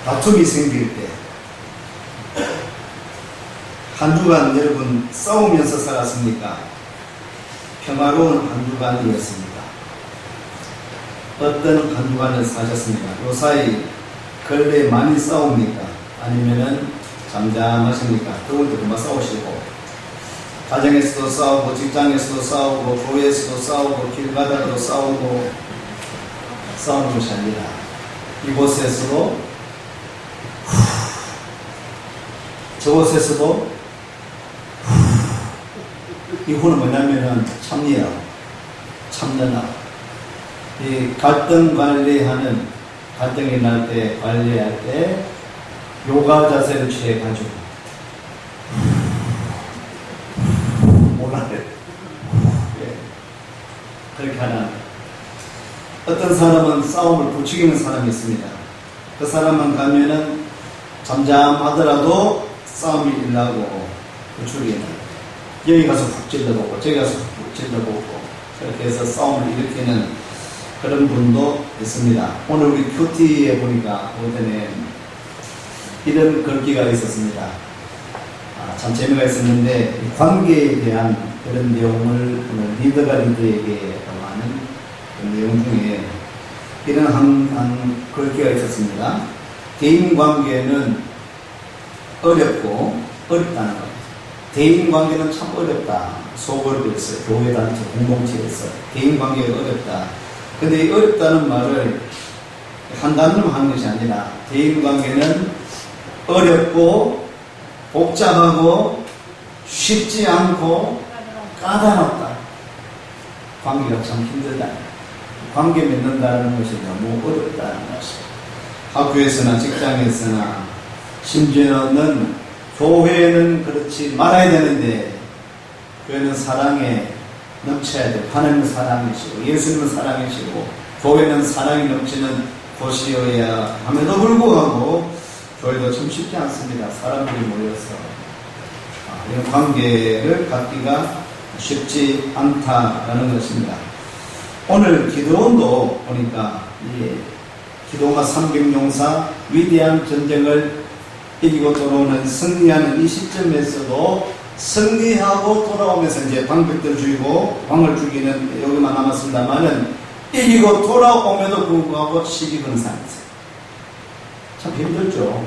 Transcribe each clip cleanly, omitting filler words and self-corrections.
다툼이 생길 때 한 주간 여러분 싸우면서 살았습니까? 평화로운 한 주간이었습니까? 어떤 한 주간을 사셨습니까? 요 사이 근래 많이 싸웁니까? 아니면은 잠잠하십니까? 더울 때 그만 싸우시고 가정에서도 싸우고 직장에서도 싸우고 교회에서도 싸우고 길 가다가도 싸우고 싸우는 것이 아니라 이곳에서도 저곳에서도 이후는 뭐냐면은 참리하고 참는하고 이 갈등 관리하는 갈등이 날 때 관리할 때 요가 자세를 취해가지고 몰라요. 그렇게 하는 어떤 사람은 싸움을 부추기는 사람이 있습니다. 그 사람만 가면은 잠잠하더라도 싸움이 일나고 부추기는 여기 가서 훅 찔러보고 저기 가서 훅 찔러보고 그렇게 해서 싸움을 일으키는 그런 분도 있습니다. 오늘 우리 큐티에 보니까 오전에 이런 글귀가 있었습니다. 참 재미가 있었는데 관계에 대한 그런 내용을 리더가 리더에게 하는 그 내용 중에 이런 한 글귀가 있었습니다. 대인관계는 어렵고 어렵다는 것. 대인관계는 참 어렵다. 소그룹에 있어요. 교회 단체 공동체에서 대인관계가 어렵다. 근데 이 어렵다는 말을 한 단어로 하는 것이 아니라 대인관계는 어렵고 복잡하고 쉽지 않고 까다롭다. 관계가 참 힘들다. 관계 맺는다는 것이 너무 어렵다는 것입니다. 학교에서나 직장에서나 심지어는 교회는 그렇지 말아야 되는데 교회는 사랑에 넘쳐야 돼. 하나님은 사랑이시고 예수님은 사랑이시고 교회는 사랑이 넘치는 곳이어야 함에도 불구하고 교회도 참 쉽지 않습니다. 사람들이 모여서 이런 관계를 갖기가 쉽지 않다라는 것입니다. 오늘 기도원도 보니까 기도원과 삼경용사 위대한 전쟁을 이기고 돌아오는 승리하는 이 시점에서도 승리하고 돌아오면서 이제 방백들 죽이고 왕을 죽이는 여기만 남았습니다만은 이기고 돌아오면도 불구하고 시기 근상이세요. 참 힘들죠.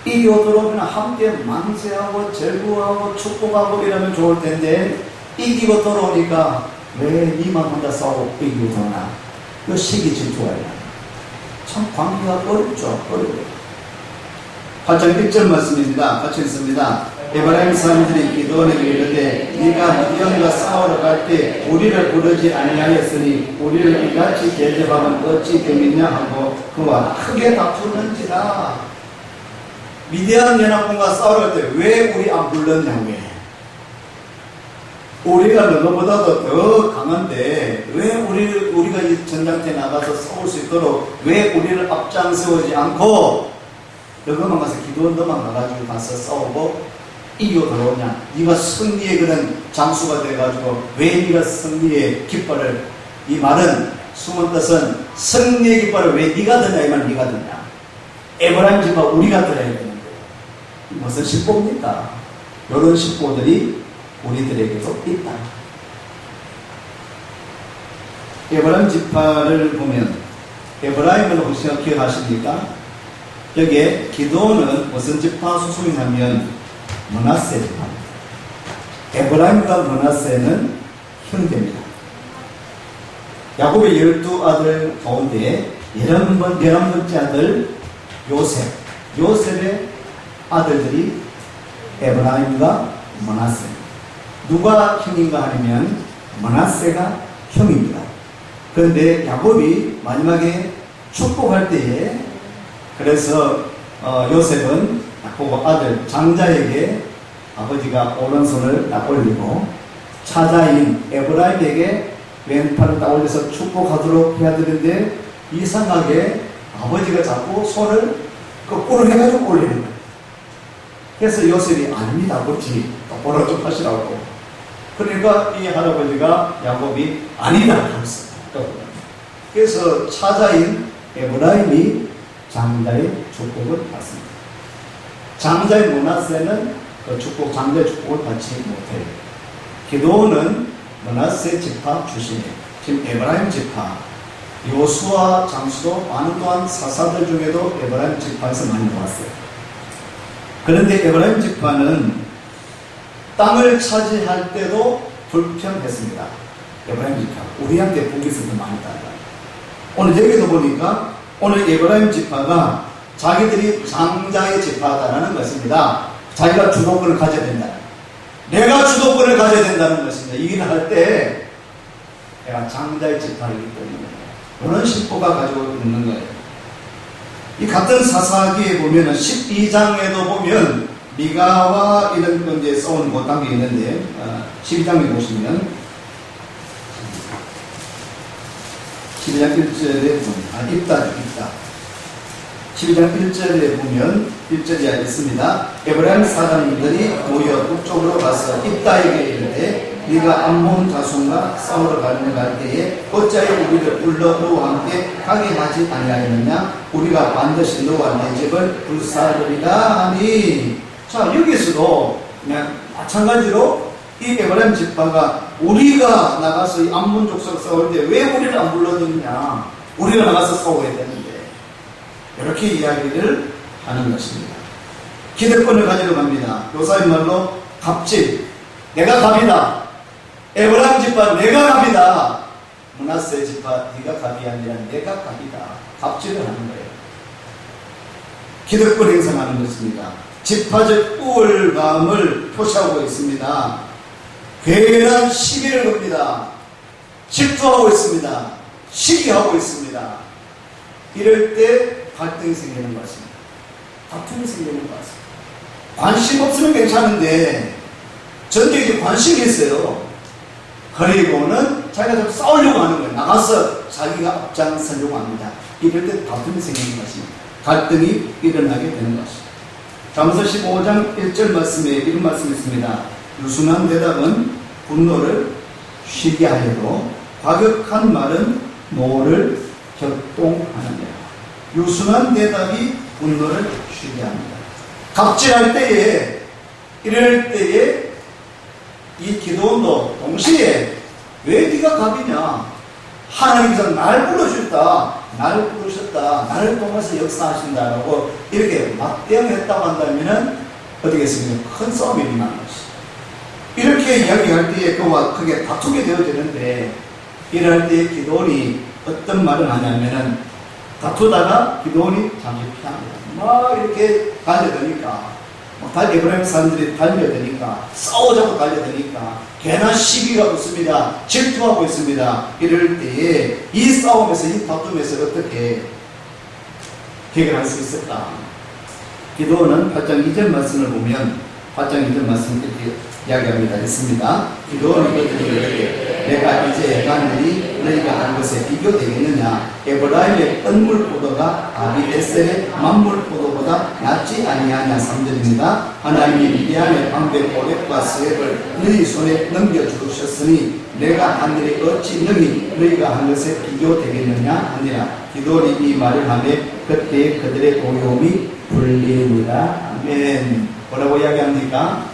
이기고 돌아오면 함께 만세하고 절구하고 축복하고 이러면 좋을 텐데 이기고 돌아오니까 왜 니만 혼자 싸우고 이기고 돌아오나? 이 시기 질투가 있나? 참 관계가 어렵죠. 어려워요. 8장 1절 말씀입니다. 같이 읽습니다. 에브라임 사람들이 기도원에게 이르되 네가 미디안과 싸우러 갈 때 우리를 부르지 아니하였으니 우리를 이같이 대접하면 어찌 되겠냐 하고 그와 크게 다투는지라. 미디안 연합군과 싸우러 갈 때 왜 우리 안 불렀냐고. 우리가 너보다도 더 강한데 왜 우리가 이 전장터에 나가서 싸울 수 있도록 왜 우리를 앞장세우지 않고 너만 가서 기도원 너만 가가지고 가서 싸우고 이기고 돌아오냐? 네가 승리의 그런 장수가 돼가지고 왜 네가 승리의 깃발을, 이 말은 숨은 뜻은 승리의 깃발을 왜 네가 드냐 이 말. 네가 드냐? 에브라임 집과 우리가 들어야 되는데 무슨 식보입니까? 이런 식보들이 우리들에게도 있다. 에브라임 지파를 보면 에브라임을 혹시 기억하십니까? 여기에 기도는 무슨 지파 소속이냐면 므낫세 지파. 에브라임과 므낫세는 형제입니다. 야곱의 12아들 가운데 11번째 아들 요셉. 요셉의 아들들이 에브라임과 므낫세. 누가 형인가 하면 므낫세가 형입니다. 그런데 야곱이 마지막에 축복할 때에 그래서 요셉은 야곱 아들 장자에게 아버지가 오른손을 딱 올리고 차자인 에브라임에게 왼팔을 딱 올려서 축복하도록 해야 되는데 이상하게 아버지가 자꾸 손을 거꾸로 해가지고 올리는 거예요. 그래서 요셉이 아닙니다 아버지 똑바로 좀 하시라고. 그러니까 이 할아버지가 야곱이 아니다 하면서 그래서 차자인 에브라임이 장자의 축복을 받습니다. 장자의 므낫세는 그 축복, 장자의 축복을 받지 못해요. 기드온은 므낫세 지파 출신이에요. 지금 에브라임 지파, 요수아 장수도 많은 동안 사사들 중에도 에브라임 지파에서 많이 나왔어요. 그런데 에브라임 지파는 땅을 차지할 때도 불평했습니다. 에브라임 지파, 우리한테 북에서 더 많이 따라. 오늘 여기도 보니까 오늘 에브라임 지파가 자기들이 장자의 지파다라는 것입니다. 자기가 주도권을 가져야 된다. 내가 주도권을 가져야 된다는 것입니다. 이 일을 할 때 내가 장자의 지파이기 때문에 그런 심보가 가지고 있는 거예요. 이 같은 사사기에 보면은 12장에도 보면 미가와 이런 건데 싸우는 그 단계 있는데 12장에 보시면 12장 1절에 보면 입다 12장 1절에 보면 1절에 있습니다. 에브라임 사람들이 모여 북쪽으로 가서 입다에게 이르되 네가 암몬 자손과 싸우러 갈 때에 어찌하여 우리를 불러 너와 함께 가게 하지 아니하였느냐? 우리가 반드시 너와 내 집을 불사르리라 하니. 자, 여기서도 그냥 마찬가지로 이 에브라임 지파가 우리가 나가서 이 암몬 족속 싸울 때 왜 우리를 안 불러줬느냐? 우리가 나가서 싸워야 되는데 이렇게 이야기를 하는 것입니다. 기득권을 가지러 갑니다. 요사의 말로 갑질, 내가 갑이다. 에브라임 지파 내가 갑이다. 므낫세 지파 네가 갑이 아니라 내가 갑이다. 갑질을 하는 거예요. 기득권 행사하는 것입니다. 지파적 우월감을 표시하고 있습니다. 괴란 시비를 겁니다. 질투하고 있습니다. 시기하고 있습니다. 이럴 때 갈등이 생기는 것 같습니다. 다툼이 생기는 것 같습니다. 관심 없으면 괜찮은데 전쟁에 관심이 있어요. 그리고는 자기가 좀 싸우려고 하는 거예요. 나가서 자기가 앞장서려고 합니다. 이럴 때 다툼이 생기는 것입니다. 갈등이 일어나게 되는 것입니다. 잠언서 15장 1절 말씀에 이런 말씀이 있습니다. 유순한 대답은 분노를 쉬게 하여도 과격한 말은 노를 격동하느니라. 유순한 대답이 분노를 쉬게 합니다. 갑질할 때에, 이럴 때에 이 기드온도 동시에 왜 네가 갑이냐? 하나님께서 날 부르셨다. 나를 통해서 역사하신다라고 이렇게 막대응했다고 한다면은 어떻겠습니까? 큰 싸움이 일어나는 것이죠. 이렇게 이야기할 때에 그와 크게 다투게 되어지는데 이럴 때 기드온이 어떤 말을 하냐면은 다투다가 기드온이 잠시 피합니다. 막 이렇게 달려드니까 에브라임 사람들이 달려드니까 싸우자고 달려드니까 괜한 시기가 없습니다. 질투하고 있습니다. 이럴 때에 이 싸움에서 이 다툼에서 어떻게 해결할 수 있을까? 기드온은 8장 2절 말씀을 보면 8장 2절 말씀 이렇게 이야기합니다. 있습니다. 기드온이 그들에게 내가 이제 하늘이 너희가 한 것에 비교되겠느냐? 에브라임의 끈물포도가 아비에셀의 만물포도보다 낫지 아니하냐? 3절입니다. 하나님이 미디안의 방백 오렙과 스웹을 너희 손에 넘겨주셨으니 내가 하늘에 어찌 너희가 한 것에 비교되겠느냐? 하니라. 기드온이 이 말을 하며 그때 그들의 도움이 풀리니라. 아멘. 뭐라고 이야기합니까?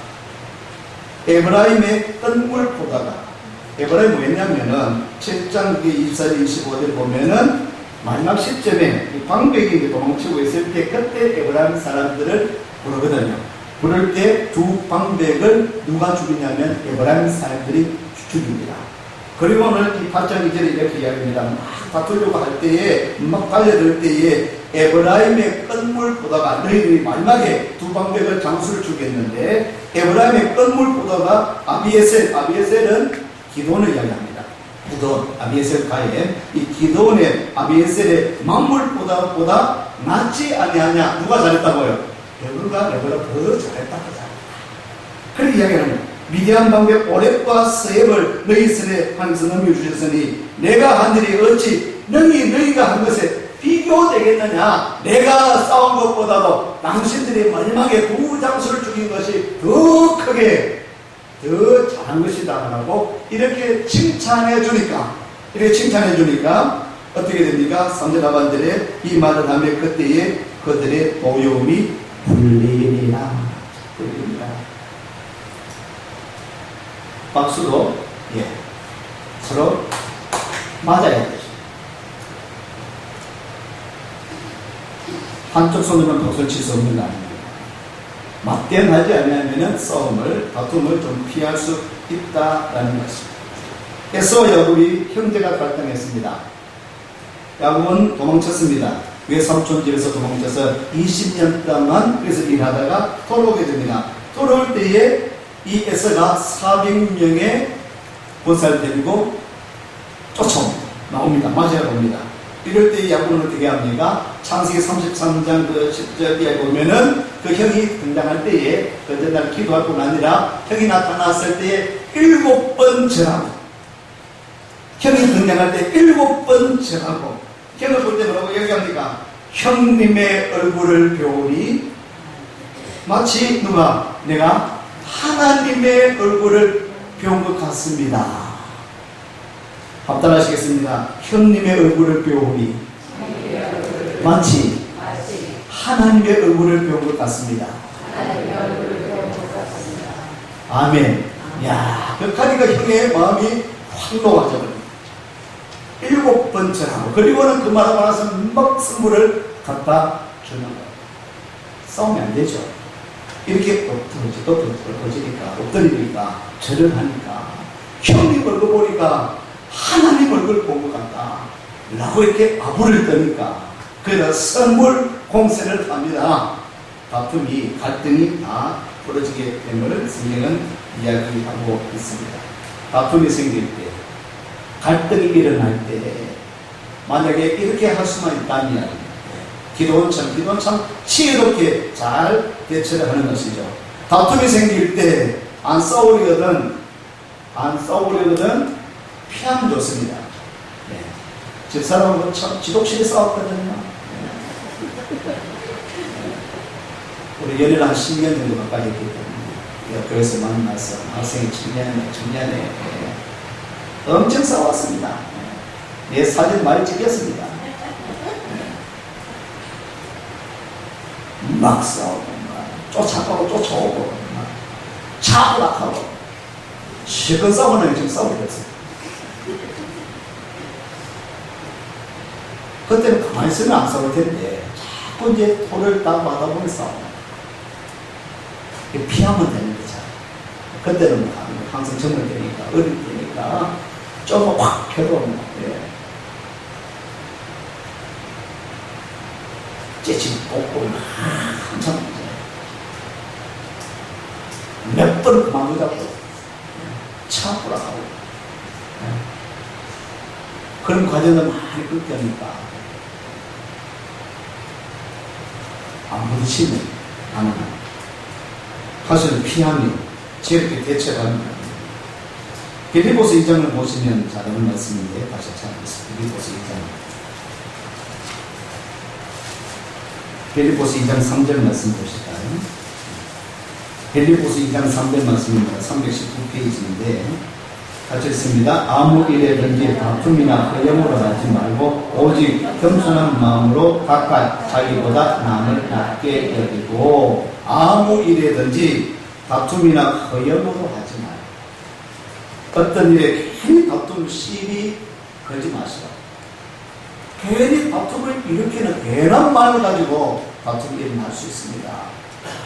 에브라임의 끈물포도가 에브라임이 뭐였냐면은 7장 24절 25절 보면은 마지막 시점에 방백이 도망치고 있을 때 그때 에브라임 사람들을 부르거든요. 부를 때 두 방백을 누가 죽이냐면 에브라임 사람들이 죽입니다. 그리고 오늘 이 8장 2절에 이렇게 이야기합니다. 막 다투려고 할 때에 막 달려들 때에 에브라임의 끈물보다가 너희들이 마지막에 두 방백을 장수를 주겠는데 에브라임의 끈물보다가 아비에셀은 기드온을 이야기합니다. 기드온, 아비에셀 가에 이 기드온의 아비에셀의 만물보다 낫지 아니하냐? 누가 잘했다고요? 에브라가 더 잘했다고 잘했다. 그렇게 이야기하는 거예요. 미디안 방백 오렙과 스웹을 너희 손에 하나님께서 넘겨주셨으니 내가 한 일이 어찌 너희가 한 것에 비교되겠느냐? 내가 싸운 것보다도 당신들이 마지막에 두 장수를 죽인 것이 더 크게 더 잘한 것이다 라고 이렇게 칭찬해 주니까 어떻게 됩니까? 3절 하반절에 이 말을 하며 그때에 그들의 도여움이 풀리리라. 풀리리라. 박수도 서로 맞아야 되죠. 한쪽 손으로는 박수를 칠 수 없는 거 아닙니까? 맞대응하지 않으면 싸움을, 다툼을 좀 피할 수 있다라는 것입니다. 에서와 야곱이 형제가 갈등했습니다. 야곱은 도망쳤습니다. 외삼촌 집에서 도망쳐서 20년 동안 그래서 일하다가 돌아오게 됩니다. 돌아올 때에 이 에서가 400명의 군사를 데리고 나옵니다. 맞이하러 옵니다. 이럴 때 야곱은 어떻게 합니까? 창세기 33장 그 10절에 보면은 그 형이 등장할 때에 그 전날 기도할 뿐 아니라 형이 나타났을 때에 7번 절하고, 형이 등장할 때 7번 절하고, 형을 볼 때 뭐라고 얘기합니까? 형님의 얼굴을 배우니 마치 누가? 내가 하나님의 얼굴을 배운 것 같습니다. 합달하시겠습니다. 형님의 얼굴을 배우니 마치 하나님의 얼굴을 배운 것 같습니다. 아멘. 야, 벽하니까 형의 마음이 확 녹아져버립니다. 7번 절하고, 그리고는 그 말하고 나서 막 선물을 갖다 주는 거예요. 싸우면 안 되죠. 이렇게 엎드리니까 절을 하니까 형님 얼굴 보니까 하나님 얼굴 본 것 같다 라고 이렇게 아부를 떠니까 그래서 선물 공세를 합니다. 다툼이, 갈등이 다 벌어지게 된 것을 성경은 이야기하고 있습니다. 다툼이 생길 때, 갈등이 일어날 때 만약에 이렇게 할 수만 있다면 기도는 참 지혜롭게 잘 대처를 하는 것이죠. 다툼이 생길 때 안 싸우려거든 피하면 좋습니다. 집사람하고 참 지독실에 싸웠거든요. 우리 연애를 한 10년 정도 가까이 했기 때문에 교회에서 만나서 학생이 청년에 엄청 싸웠습니다. 내 사진 많이 찍혔습니다. 막 싸우고 쫓아가고 쫓아오고 차고락하고 실컷 싸우는 지금 싸우고 있어요. 그때는 가만히 있으면 안 싸울 텐데 자꾸 이제 토를 따고 하다 보면 싸워요. 피하면 되는 거잖아요. 그때는 항상 젊을 때니까, 어릴 때니까 조금 확 펴도 째치고 꽂고 한참 몇 번 그만 두자고 참고라 하고 그런 과정을 많이 겪으니까 안 부딪히면 안 하나 가서는 피하며 지혜롭게 대처하는 빌립보서 2장을 보시면 잘하는 말씀인데 다시 찾아보겠습니다. 빌립보서 2장 3절 말씀 보실까요? 빌립보서 2장 3절 말씀입니다. 319페이지인데 같이 읽습니다. 아무 일에든지 다툼이나 허영으로 하지 말고 오직 겸손한 마음으로 각각 자기보다 남을 낮게 여기고, 아무 일에든지 다툼이나 허영으로 하지 말고, 어떤 일에 괜히 다툼 시비 걸지 마시라. 괜히 다툼을 일으키는 괜한 마음을 가지고 다툼이 일어날 수 있습니다.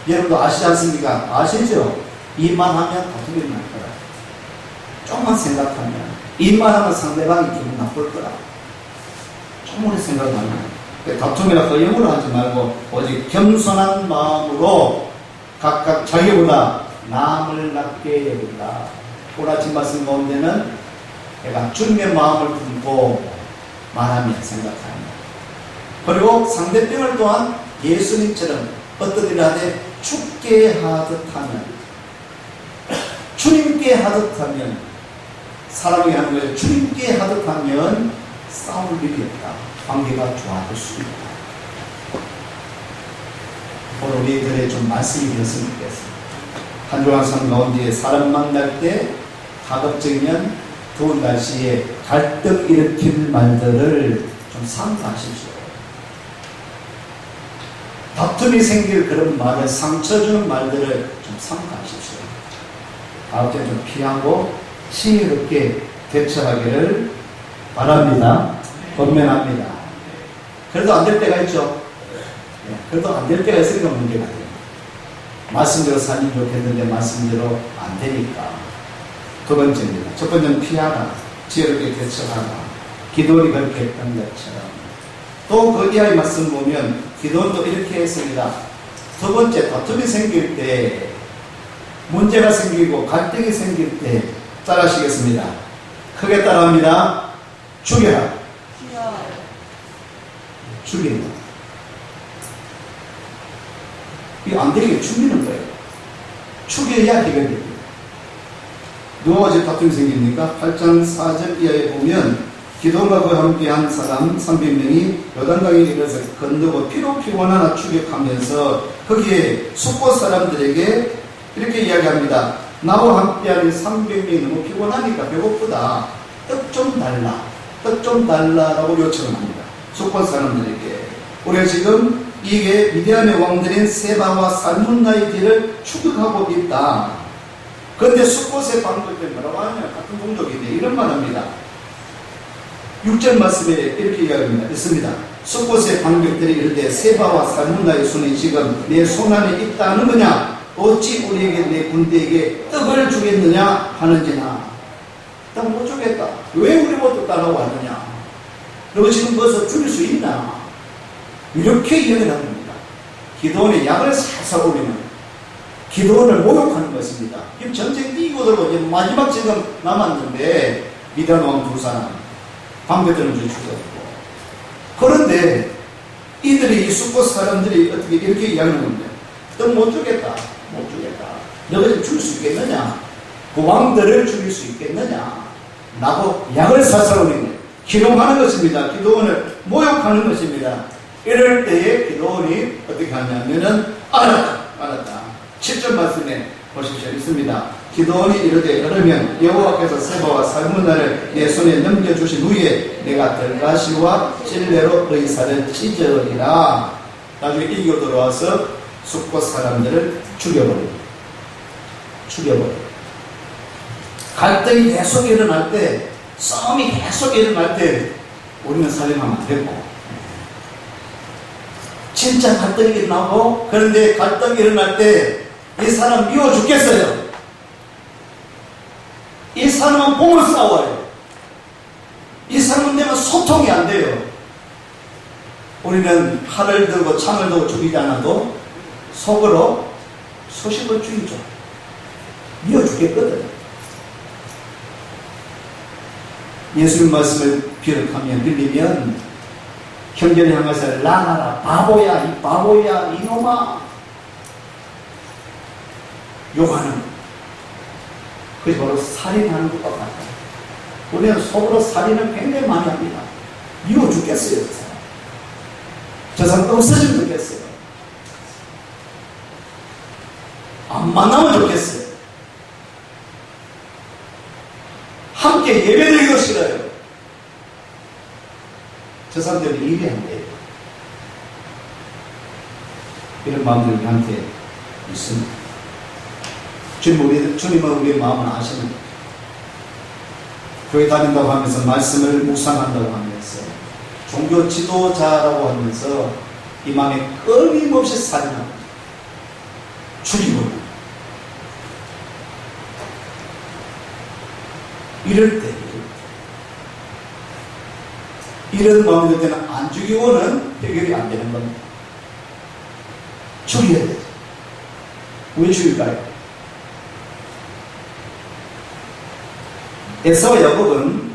여러분도 아시지 않습니까? 아시죠? 일만 하면 다툼이 일어날 거라. 조금만 생각하면, 일만 하면 상대방이 기분 나쁠 거라. 조금만 생각하면. 다툼이나 허영으로 하지 말고 오직 겸손한 마음으로 각각 자기보다 남을 낮게 여긴다. 오늘 아침 말씀 가운데는 내가 주님의 마음을 품고 말하며 생각하며, 그리고 상대편을 또한 예수님처럼 어떤 일을 하되 죽게 하듯 하면, 주님께 하듯 하면, 사람이 하는 거예요. 주님께 하듯 하면 싸울 일이 없다. 관계가 좋아질 수 있다. 오늘 우리들의 좀 말씀이 되었으면 좋겠습니다. 한 주간 삶 가운데 사람 만날 때 가급적이면 더운 날씨에 갈등 일으킬 말들을 좀 삼가하십시오. 다툼이 생길 그런 말을, 상처 주는 말들을 좀 삼가하십시오. 다음 주에 좀 피하고 지혜롭게 대처하기를 바랍니다. 권면합니다. 그래도 안 될 때가 있죠. 그래도 안 될 때가 있으니까 문제가 돼요. 말씀대로 살면 좋겠는데 말씀대로 안 되니까. 두 번째입니다. 첫 번째는 피하라. 지혜롭게 대처하라. 기도원이 그렇게 했던 것처럼. 또 그 이하의 말씀 보면 기도원도 이렇게 했습니다. 두 번째, 다툼이 생길 때, 문제가 생기고 갈등이 생길 때 따라하시겠습니다. 크게 따라합니다. 죽여라. 죽인다. 이거 안 되게 죽이는 거예요. 죽여야 해결됩니다. 누가 어제 다툼이 생깁니까? 8장 4절 이하에 보면 기도원과 그와 함께한 사람 300명이 요단강에 이르러서 건너고 피로 피곤하나 추격하면서 거기에 숙곳 사람들에게 이렇게 이야기합니다. 나와 함께하는 300명이 너무 피곤하니까 배고프다. 떡 좀 달라. 떡 좀 달라라고 요청을 합니다. 숙곳 사람들에게. 우리가 지금 이게 미디안의 왕들인 세바와 살문나이디를 추격하고 있다. 그런데 숙곳의 방법들이 뭐라고 하냐? 같은 종족인데 이런 말 합니다. 6절 말씀에 이렇게 이야기합니다. 있습니다. 숙곳의 방백들이 이르되 세바와 살문나의 손이 지금 내 손안에 있다는 거냐? 어찌 우리에게 내 군대에게 떡을 주겠느냐 하는지나. 떡 못 주겠다. 왜 우리 모두 따라고 하느냐? 너 지금 벌써 죽일 수 있나? 이렇게 이야기를 합니다. 기도원의 약을 살살 올리는, 기도원을 모욕하는 것입니다. 지금 전쟁 이기고 들고 이제 마지막 지금 남았는데 미디안 왕 두 사람 방배들은 죽였고, 그런데 이들이 이 숙곳 사람들이 어떻게 이렇게 이야기하는 겁니다. 너 못 주겠다. 못 주겠다. 너가 지금 죽일 수 있겠느냐? 그 왕들을 죽일 수 있겠느냐? 라고 약을 살살 올리는, 기동하는 것입니다. 기도원을 모욕하는 것입니다. 이럴 때에 기도원이 어떻게 하냐면은 알았다. 7절 말씀에 보십시오. 있습니다. 기도원이 이르되 그러면 여호와께서 세바와 살문나를 내 손에 넘겨주신 후에 내가 들가시와 찔레로 의사를 찢으리라. 나중에 이겨 돌아와서 숙곳 사람들을 죽여버립니다. 갈등이 계속 일어날 때, 싸움이 계속 일어날 때 우리는 살림하면 안 되고, 진짜 갈등이 일어나고, 그런데 갈등이 일어날 때 이 사람 미워 죽겠어요. 이 사람은 몸으로 싸워요. 이 사람은 내가 소통이 안 돼요. 우리는 칼을 들고 창을 들고 죽이지 않아도 속으로 수십을 죽이죠. 미워 죽겠거든. 예수님 말씀을 빌리면 형제를 향해서 라라라 바보야, 이 바보야, 이놈아 욕하는, 그게 바로 살인하는 것과 같아요. 우리는 속으로 살인을 굉장히 많이 합니다. 미워 죽겠어요, 그 사람. 저 사람 없어지면 좋겠어요. 안 만나면 좋겠어요. 함께 예배드리기도 싫어요. 저 사람들이 일이 안 돼요. 이런 마음들이 우리한테 있습니다. 주님은 우리의 마음을 아십니다. 교회 다닌다고 하면서, 말씀을 묵상한다고 하면서, 종교 지도자라고 하면서 이 마음에 끊임없이 살인합니다. 죽이고. 이럴 때 이런 마음이 들 때는 안 죽이고는 해결이 안 되는 겁니다. 죽여야 되죠. 왜 죽일까요? 에서와 야곱은,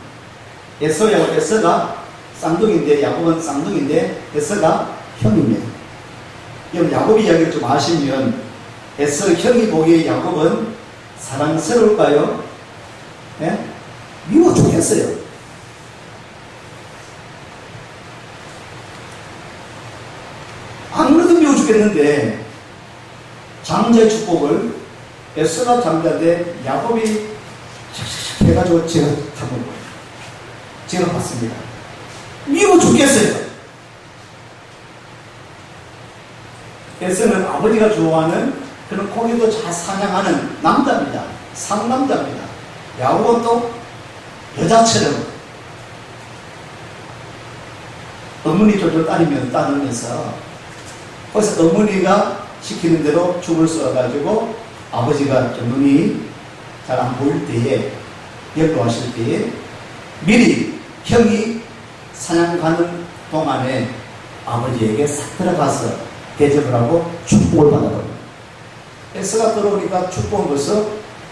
에서가 쌍둥이인데 야곱은 쌍둥이인데 에서가 형입니다. 여러분 야곱 이야기를 좀 아시면 에서 형이 보기에 야곱은 사랑스러울까요? 네? 미워 죽겠어요. 안 그래도 미워 죽겠는데 장자의 축복을 에서가 장자인데 야곱이 해가지고 제가 받습니다. 미워 죽겠어요. 에서는 아버지가 좋아하는 그런 고기도 잘 사냥하는 남자입니다. 상남자입니다. 야곱은 또 여자처럼 어머니 조절 따르면서 거기서 어머니가 시키는 대로 죽을 쏘아가지고 아버지가 좀 눈이 잘 안 보일 때에 연로하실 때에 미리 형이 사냥 가는 동안에 아버지에게 싹 들어가서 대접을 하고 축복을 받아버립니다. 에서가 들어오니까 축복을 벌써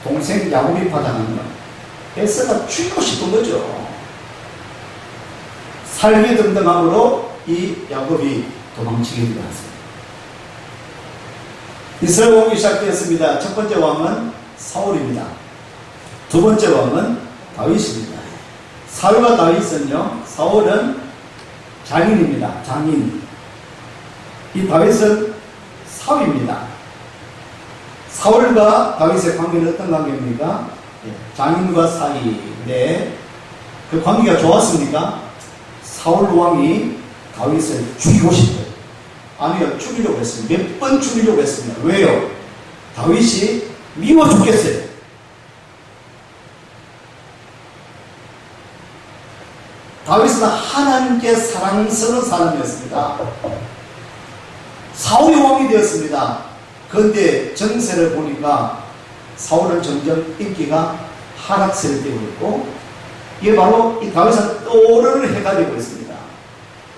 동생 야곱이 받아가는 거예요. 에서가 죽이고 싶은 거죠. 살기 등등함으로 이 야곱이 도망치게 되었습니다. 이스라엘 왕이 시작되었습니다. 첫 번째 왕은 사울입니다. 두 번째 왕은 다윗입니다. 사울과 다윗은요, 사울은 장인입니다. 장인. 이 다윗은 사위입니다. 사울과 다윗의 관계는 어떤 관계입니까? 장인과 사위인데 그 관계가 좋았습니까? 사울 왕이 다윗을 죽이고 싶어요. 아니요, 죽이려고 했습니다. 몇 번 죽이려고 했습니다. 왜요? 다윗이 미워 죽겠어요. 다윗은 하나님께 사랑스러운 사람이었습니다. 사울이 왕이 되었습니다. 그런데 정세를 보니까 사울은 점점 인기가 하락세를 띄고 있고, 이게 바로 이 다윗은 또를 해가지고 있습니다.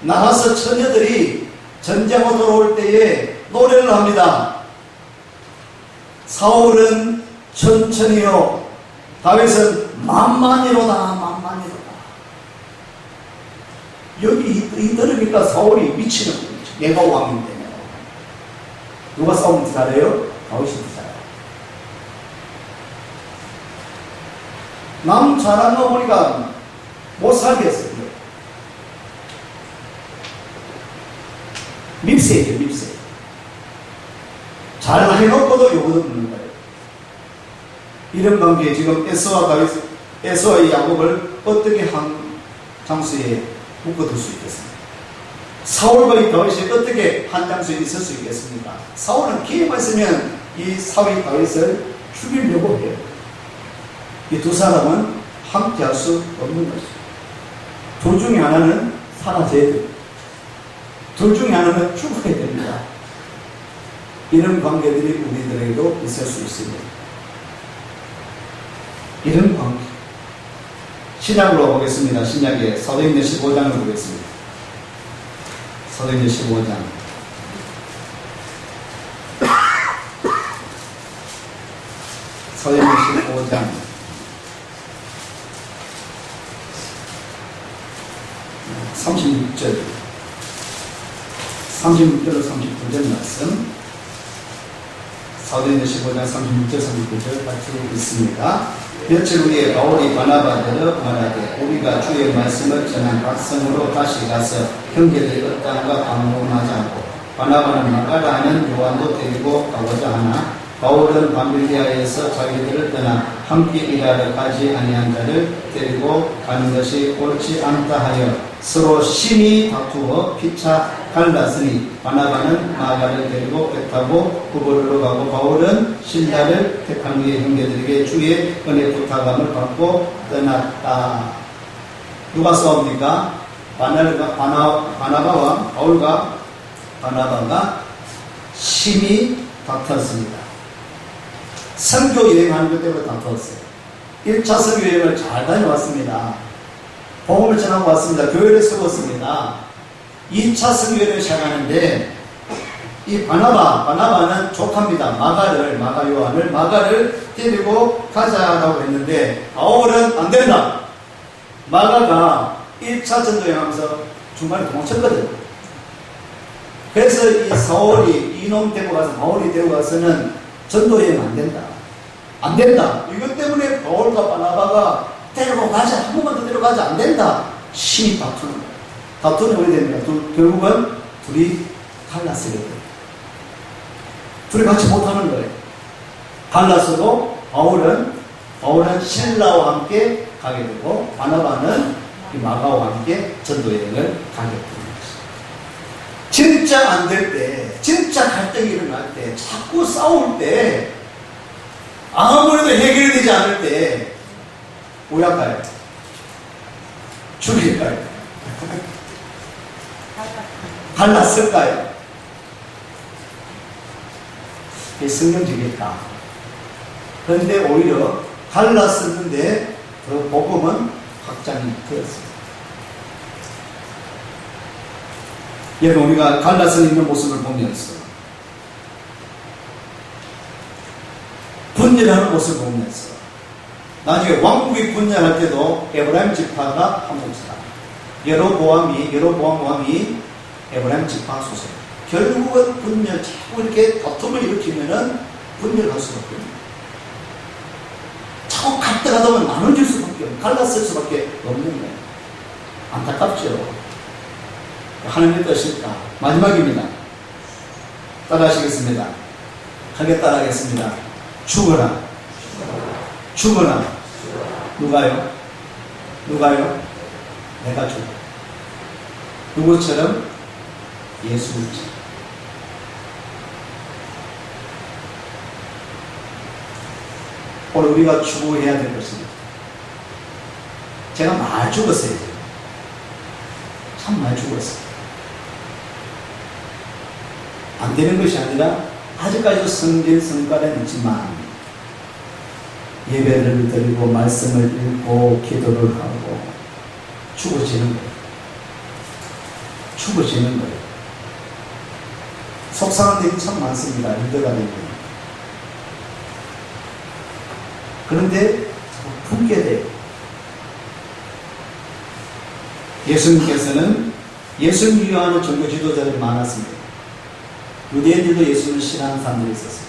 나가서 처녀들이 전쟁으로 돌아올 때에 노래를 합니다. 사울은 천천히요, 다윗은 만만히로다, 만만히로다. 여기 이 들으니까 사울이 미치는 거죠. 내가 왕인데. 누가 싸우면 잘해요? 다윗이 잘해요. 남 잘하는 거 보니까 못 살겠어요. 밉세예요, 밉세. 잘 해놓고도 요구도 묻는 거예요. 이런 관계에 지금 에서와 다윗, 에서와 야곱을 어떻게 한 장소에 묶어둘 수 있겠습니까? 사울과 이 다윗이 어떻게 한 장소에 있을 수 있겠습니까? 사울은 기회만 있으면 이 사위 다윗을 죽이려고 해요. 이 두 사람은 함께 할 수 없는 것이죠. 둘 중에 하나는 사라져야 됩니다. 둘 중에 하나는 죽어야 됩니다. 이런 관계들이 우리들에게도 있을 수 있습니다. 이런 관계. 신약으로 보겠습니다. 신약의 사도행전 15장을 보겠습니다. 사도행전 15장. 사도행전 15장. 36절. 36절로 39절 말씀. 사도행전 15장 36절, 39절 같이 있습니다. 며칠 후에 바울이 바나바들을 말하되 우리가 주의 말씀을 전한 각성으로 다시 가서 형제들이 어떠한가 방문하자고. 바나바는 마가라 하는 요한도 데리고 가고자 하나 바울은 밤빌리아에서 자기들을 떠나 함께 일하러 가지 아니한 자를 데리고 가는 것이 옳지 않다 하여 서로 심히 다투어 피차 갈랐으니 바나바는 마가를 데리고 배 타고 구보르로 가고 바울은 신라를 택한 후에 형제들에게 주의 은혜 부탁함을 받고 떠났다. 누가 싸웁니까? 바나바와 바울과 바나바가 심히 다투었습니다. 선교 여행하는 것 때문에 다투었어요. 1차 선교 여행을 잘 다녀왔습니다. 복음을 전하고 왔습니다. 교회를 세웠습니다. 2차 선교 여행을 시작하는데 이 바나바는 족합니다. 마가 요한을 데리고 가자라고 했는데 바울은 안 된다. 마가가 1차 전도 여행하면서 중간에 도망쳤거든요. 그래서 이 사울이 이놈 데리고 가서 바울이 데리고 가서는 전도 여행 안 된다. 안 된다. 이것 때문에 바울과 바나바가 데리고 가자. 한 번만 더 데려가자. 안 된다. 심히 다투는 거예요. 다투는 왜 됩니까? 결국은 둘이 갈라서게 돼요. 둘이 같이 못하는 거예요. 갈라서도 바울은 신라와 함께 가게 되고 바나바는 마가와 함께 전도 여행을 가게 됩니다. 진짜 안 될 때, 진짜 갈등이 일어날 때, 자꾸 싸울 때, 아무래도 해결이 되지 않을 때, 뭐 할까요? 죽일까요? 갈랐을까요? 이게 성경적일까? 그런데 오히려 갈랐었는데, 그 복음은 확장이 되었습니다. 여러분, 우리가 갈라서 있는 모습을 보면서, 분열하는 모습을 보면서, 나중에 왕국이 분열할 때도 에브라임 지파가 한국 사람, 여로보암 왕이 에브라임 지파 소속. 결국은 분열, 자꾸 이렇게 다툼을 일으키면은 분열할 수밖에 없습니다. 자꾸 갈등하다 보면 나눠질 수밖에 없고 갈랐을 수밖에 없는 거예요. 안타깝죠. 하나님의 뜻일까? 마지막입니다. 따라하시겠습니다. 하게 따라하겠습니다. 죽어라. 죽어라. 누가요? 누가요? 내가 죽어. 누구처럼? 예수처럼. 오늘 우리가 추구해야 될 것입니다. 제가 많이 죽었어요. 참 많이 죽었어요. 안 되는 것이 아니라 아직까지도 성진 성과는 있지만 예배를 드리고 말씀을 읽고 기도를 하고 죽어지는 거예요. 죽어지는 거예요. 속상한 일이 참 많습니다. 리더가 되면. 그런데 품게 돼요. 예수님께서는 예수님 위하는 종교 지도자들이 많았습니다. 유대인들도 예수님을 싫어하는 사람들이 있었어요.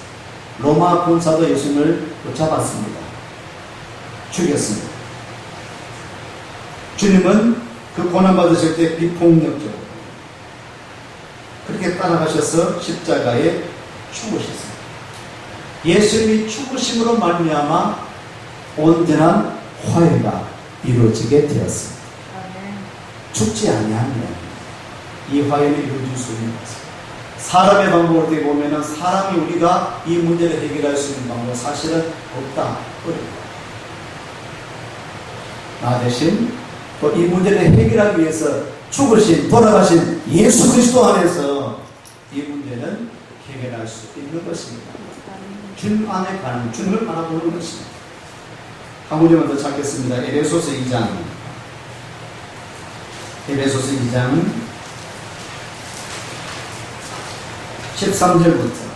로마 군사도 예수님을 붙잡았습니다. 죽였습니다. 주님은 그 고난받으실 때 비폭력적으로 그렇게 따라가셔서 십자가에 죽으셨습니다. 예수님이 죽으심으로 말미암아 온전한 화해가 이루어지게 되었습니다. 죽지 아니하면 이 화해는 이루어질 수 있는 것입니다. 사람의 방법을 어떻게 보면은 사람이 우리가 이 문제를 해결할 수 있는 방법은 사실은 없다. 어렵다. 나 대신 또 이 문제를 해결하기 위해서 죽으신 돌아가신 예수 그리스도 안에서 이 문제는 해결할 수 있는 것입니다. 주님 안에 가는 주님을 바라보는 것입니다. 한 문제만 더 찾겠습니다. 에베소서 2장 13절부터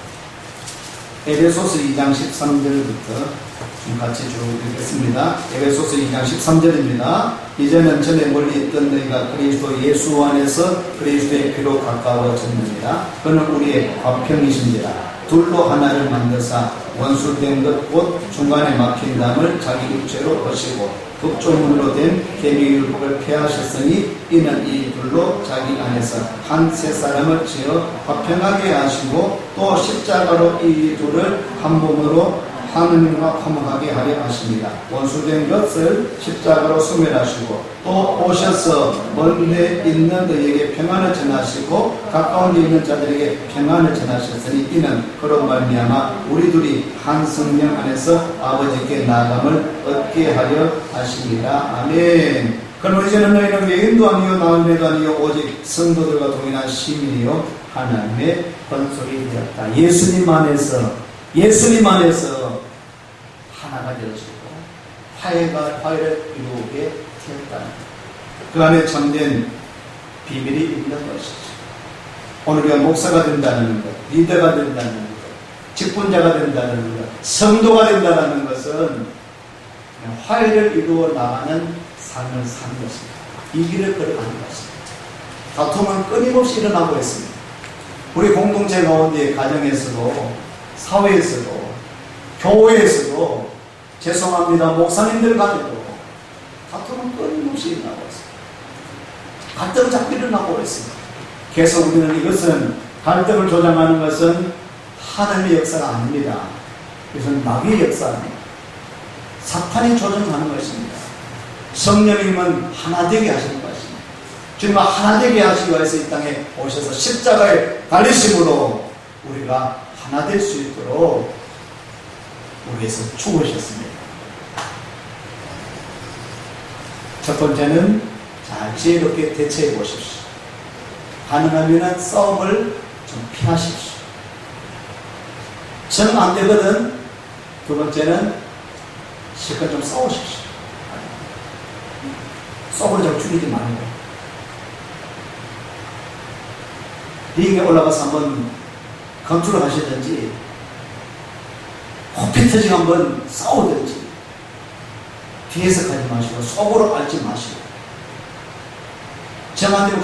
에베소서 2장 13절부터 좀 같이 쭉 읽겠습니다. 에베소서 2장 13절입니다. 이제는 전에 멀리 있던 너희가 그리스도 예수 안에서 그리스도의 피로 가까워졌느니라. 그는 우리의 화평이신지라. 둘로 하나를 만드사 원수된 것 곧 중간에 막힌 담을 자기 육체로 거시고 극조문으로 된 계명율법을 폐하셨으니 이는 이 둘로 자기 안에서 한 세 사람을 지어 화평하게 하시고 또 십자가로 이 둘을 한 몸으로 하느님과 화목하게 하려 하십니다. 원수된 것을 십자가로 소멸하시고 또 오셔서 멀리 있는 너희에게 평안을 전하시고 가까운 데 있는 자들에게 평안을 전하셨으니 이는 그로 말미암아 우리 둘이 한 성령 안에서 아버지께 나아감을 얻게 하려 하십니다. 아멘. 그러므로 이제는 너희는 외인도 아니요 나음에도 아니요 오직 성도들과 동일한 시민이요 하나님의 권속이 되었다. 예수님 안에서 하나가 되어지고 화해를 이루게 되었다. 그 안에 참된 비밀이 있는 것이죠. 오늘 우리가 목사가 된다는 것, 리더가 된다는 것, 직분자가 된다는 것, 성도가 된다는 것은 화해를 이루어 나가는 삶을 사는 것입니다. 이 길을 걸어가는 것입니다. 다툼은 끊임없이 일어나고 있습니다. 우리 공동체 가운데 가정에서도 사회에서도 교회에서도 죄송합니다. 목사님들 간에도 다툼은 끊임없이 일어나고 있습니다. 갈등 자꾸 일어나고 있습니다. 계속 우리는 이것은 갈등을 조장하는 것은 하나님의 역사가 아닙니다. 이것은 마귀의 역사입니다. 사탄이 조정하는 것입니다. 성령님은 하나 되게 하시는 것입니다. 주님은 하나 되게 하시기 위해서 이 땅에 오셔서 십자가에 달리심으로 우리가 하나 될 수 있도록 우리에서 죽으셨습니다. 첫 번째는 잘 지혜롭게 대처해 보십시오. 가능하면 싸움을 좀 피하십시오. 정 안 되거든. 두 번째는 실컷 좀 싸우십시오. 속으로 좀 죽이지 말고 링에 올라가서 한번 검투를 하시든지 코피 터지게 한번 싸우든지 뒤에서 가지 마시고 속으로 앓지 마시고 정안 되면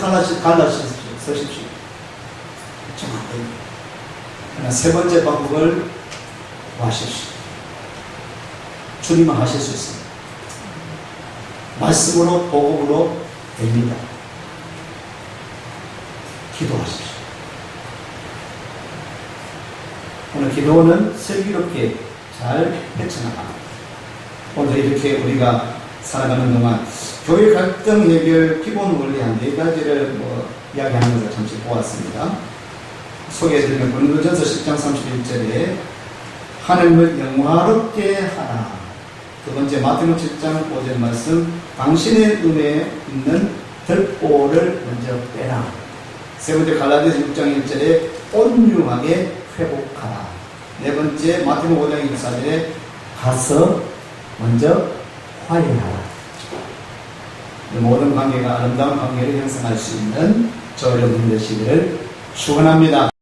서십시오. 정 안 됩니다. 그러나 세 번째 방법을 구하십시오. 주님은 하실 수 있습니다. 말씀으로 복음으로 됩니다. 기도하십시오. 오늘 기도는 슬기롭게 잘 헤쳐나갑니다. 오늘 이렇게 우리가 살아가는 동안 교회 갈등 해결 기본 원리 한 4가지를 이야기하는 것을 잠시 보았습니다. 소개해드리면 고린도전서 10장 31절에 하나님을 영화롭게 하라. 두 번째 마태복음 7장 5절 말씀, 당신의 눈에 있는 들보를 먼저 빼라. 세 번째 갈라디아서 6장 1절에 온유하게 회복하라. 네 번째 마태복음 5장 24절에 가서 먼저 화해하라. 모든 관계가 아름다운 관계를 형성할 수 있는 저 여러분 되시기를 축원합니다.